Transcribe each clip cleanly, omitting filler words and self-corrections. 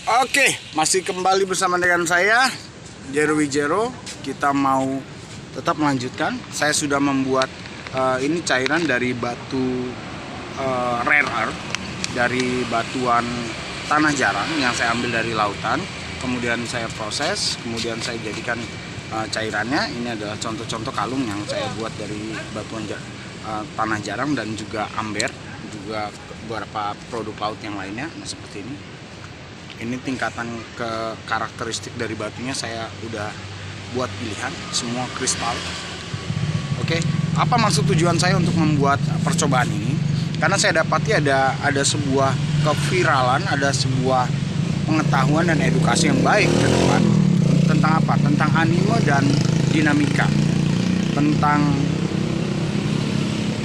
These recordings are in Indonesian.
Oke, masih kembali bersama dengan saya Jero Wijero. Kita mau tetap melanjutkan. Saya sudah membuat ini cairan dari batu rare earth, dari batuan tanah jarang yang saya ambil dari lautan. Kemudian saya proses, kemudian saya jadikan cairannya. Ini adalah contoh-contoh kalung yang saya buat dari batuan tanah jarang dan juga amber, juga beberapa produk laut yang lainnya. Nah, seperti ini. Ini tingkatan ke karakteristik dari batunya saya udah buat pilihan, semua kristal. Oke, apa maksud tujuan saya untuk membuat percobaan ini? Karena saya dapati ada sebuah keviralan, ada sebuah pengetahuan dan edukasi yang baik ke depan. Tentang apa? Tentang anime dan dinamika. Tentang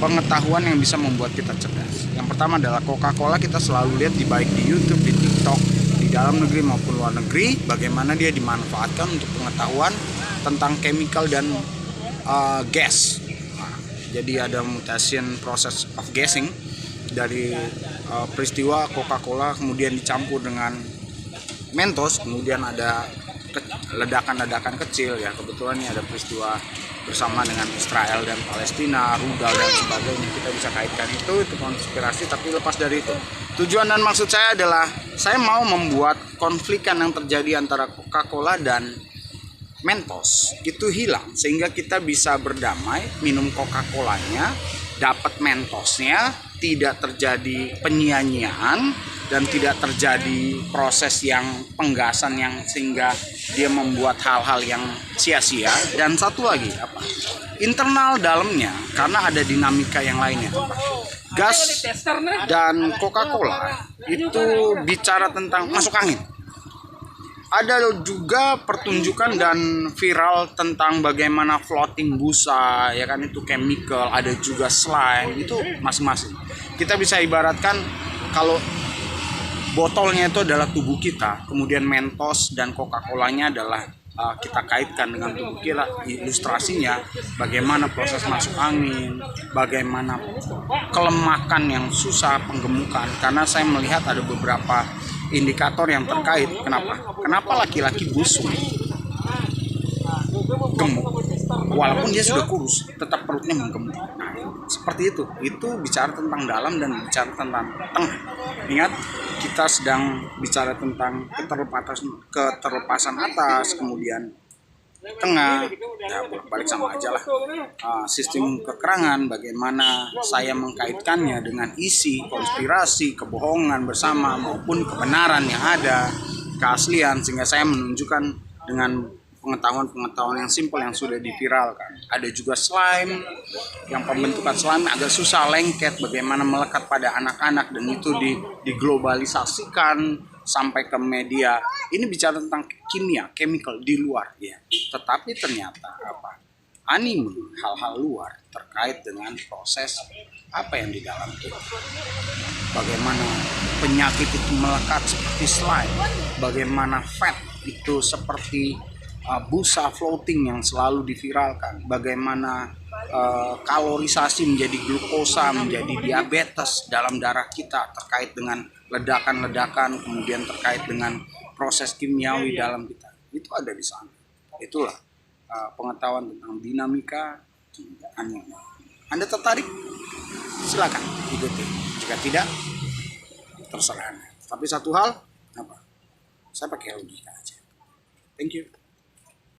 pengetahuan yang bisa membuat kita cerdas. Yang pertama adalah Coca-Cola, kita selalu lihat baik di YouTube, di TikTok, di dalam negeri maupun luar negeri, bagaimana dia dimanfaatkan untuk pengetahuan tentang chemical dan gas. Nah, jadi ada mutation process of gassing dari peristiwa Coca-Cola kemudian dicampur dengan Mentos, kemudian ada ledakan-ledakan kecil ya. Kebetulan ini ada peristiwa bersama dengan Israel dan Palestina, rudal dan sebagainya. Kita bisa kaitkan itu konspirasi, tapi lepas dari itu. Tujuan dan maksud saya adalah saya mau membuat konflikan yang terjadi antara Coca-Cola dan Mentos itu hilang, sehingga kita bisa berdamai, minum Coca-Colanya, dapat Mentosnya, tidak terjadi penyia-nyiaan dan tidak terjadi proses yang penggasan yang sehingga dia membuat hal-hal yang sia-sia. Dan satu lagi apa? Internal dalamnya, karena ada dinamika yang lainnya. Gas dan Coca-Cola itu bicara tentang masuk angin. Ada juga pertunjukan dan viral tentang bagaimana floating busa, ya kan, itu chemical, ada juga slime, itu masing-masing. Kita bisa ibaratkan kalau botolnya itu adalah tubuh kita, kemudian Mentos dan Coca-Colanya adalah kita kaitkan dengan tubuh kita. Ilustrasinya bagaimana proses masuk angin, bagaimana kelemakan yang susah penggemukan. Karena saya melihat ada beberapa indikator yang terkait. Kenapa laki-laki busuk, gemuk, walaupun dia sudah kurus tetap perutnya menggemuk. Nah, seperti itu bicara tentang dalam dan bicara tentang tengah. Ingat, kita sedang bicara tentang keterlepasan atas, kemudian tengah, ya balik sama aja lah. Sistem kekerangan, bagaimana saya mengkaitkannya dengan isi, konspirasi, kebohongan bersama maupun kebenaran yang ada, keaslian, sehingga saya menunjukkan dengan pengetahuan yang simpel yang sudah diviralkan. Ada juga slime, yang pembentukan slime agak susah, lengket, bagaimana melekat pada anak-anak, dan itu diglobalisasikan sampai ke media. Ini bicara tentang kimia, chemical di luar ya. Tetapi ternyata apa? Anime, hal-hal luar terkait dengan proses apa yang di dalam itu. Bagaimana penyakit itu melekat seperti slime, bagaimana fat itu seperti busa floating yang selalu diviralkan, bagaimana kalorisasi menjadi glukosa, menjadi diabetes dalam darah kita terkait dengan ledakan-ledakan, kemudian terkait dengan proses kimiawi dalam kita. Itu ada di sana. Itulah pengetahuan tentang dinamika anime. Anda tertarik? Silakan ikuti. Jika tidak, terserah Anda. Tapi satu hal, apa? Saya pakai logika aja. Thank you.